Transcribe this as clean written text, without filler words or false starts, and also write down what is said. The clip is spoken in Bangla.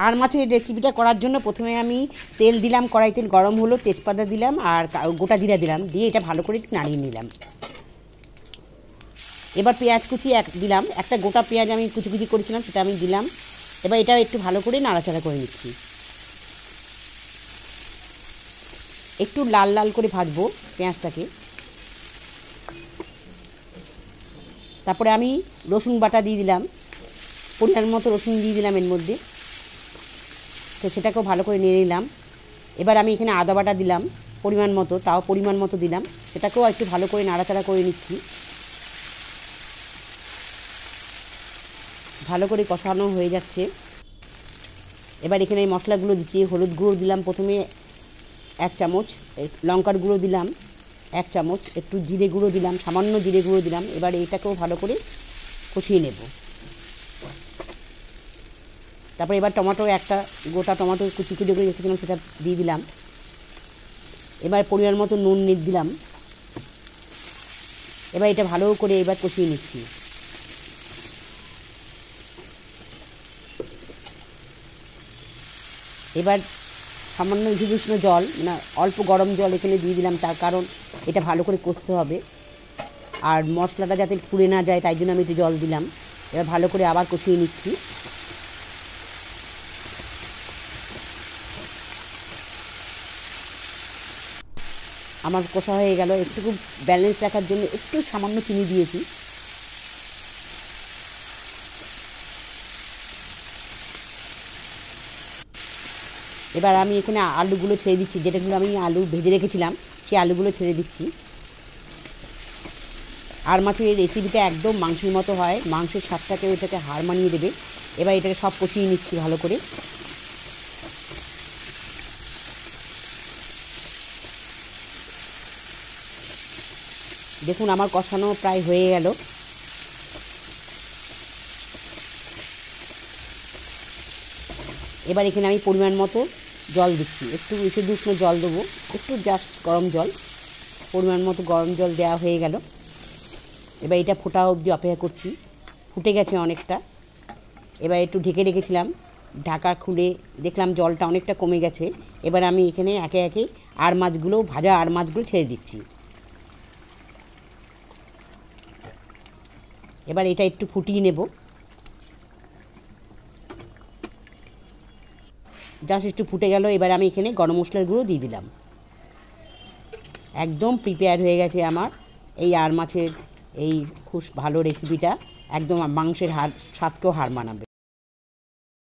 আর মাছের রেসিপিটা করার জন্য প্রথমে আমি তেল দিলাম, কড়াই তেল গরম হলো, তেজপাতা দিলাম আর গোটা জিরা দিলাম, দিয়ে এটা ভালো করে একটু নাড়িয়ে নিলাম। এবার পেঁয়াজ কুচি দিলাম, একটা গোটা পেঁয়াজ আমি কুচি কুচি করেছিলাম সেটা আমি দিলাম। এবার এটা একটু ভালো করে নাড়াচাড়া করে নিচ্ছি। একটু লাল লাল করে ভাজবো পেঁয়াজটাকে। তারপরে আমি রসুন বাটা দিয়ে দিলাম, পরিমাণ মতো রসুন দিয়ে দিলাম এর মধ্যে। তো সেটাকেও ভালো করে নিয়ে নিলাম। এবার আমি এখানে আদা বাটা দিলাম পরিমাণ মতো, তাও পরিমাণ মতো দিলাম, সেটাকেও একটু ভালো করে নাড়াচাড়া করে নিচ্ছি। ভালো করে কষানো হয়ে যাচ্ছে। এবার এখানে এই মশলাগুলো দিচ্ছি। হলুদ গুঁড়ো দিলাম প্রথমে 1 চামচ, লঙ্কার গুঁড়ো দিলাম 1 চামচ, একটু জিরে গুঁড়ো দিলাম, সামান্য জিরে গুঁড়ো দিলাম। এবার এটাকেও ভালো করে কষিয়ে নেব। তারপর এবার টমেটো, একটা গোটা টমেটো কুচি কুচি করে রেখেছিলাম সেটা দিয়ে দিলাম। এবার পরিমাণ মতো নুন দিলাম। এবার এটা ভালো করে এবার কষিয়ে নিচ্ছি। এবার সামান্য উষ্ণ জল, মানে অল্প গরম জল এখানে দিয়ে দিলাম, তার কারণ এটা ভালো করে কষতে হবে আর মশলাটা যাতে পুড়ে না যায়, তাই জন্য আমি একটু জল দিলাম। এবার ভালো করে আবার কষিয়ে নিচ্ছি। আমার কষা হয়ে গেল। একটু ব্যালেন্স রাখার জন্য একটু সামান্য চিনি দিয়েছি। এবার আমি এখানে আলুগুলো ছেড়ে দিচ্ছি, যেটাগুলো আমি আলু ভেজে রেখেছিলাম সেই আলুগুলো ছেড়ে দিচ্ছি। আর মাছের এই রেসিপিটা একদম মাংসের মতো হয়, মাংসের স্বাদটাকে এটাকে হার মানিয়ে দেবে। এবার এটাকে সব কষিয়ে নিচ্ছি ভালো করে। দেখুন আমার কষানো প্রায় হয়ে গেল। এবার এখানে আমি পরিমাণ মতো জল দিচ্ছি, একটু উষ্ণ জল দেবো, একটু জাস্ট গরম জল, পরিমাণ মতো গরম জল দেওয়া হয়ে গেল। এবার এটা ফোটা অবধি অপেক্ষা করছি। ফুটে গেছে অনেকটা। এবার একটু ঢেকে রেখেছিলাম, ঢাকা খুলে দেখলাম জলটা অনেকটা কমে গেছে। এবার আমি এখানে একে একে ভাজা আর মাছগুলো ছেড়ে দিচ্ছি। এবার এটা একটু ফুটিয়ে নেব। জাস্ট একটু ফুটে গেল। এবার আমি এখানে গরম মশলার গুঁড়ো দিয়ে দিলাম। একদম প্রিপেয়ার হয়ে গেছে আমার এই আর মাছের এই খুব ভালো রেসিপিটা। একদম মাংসের স্বাদকেও হার মানাবে।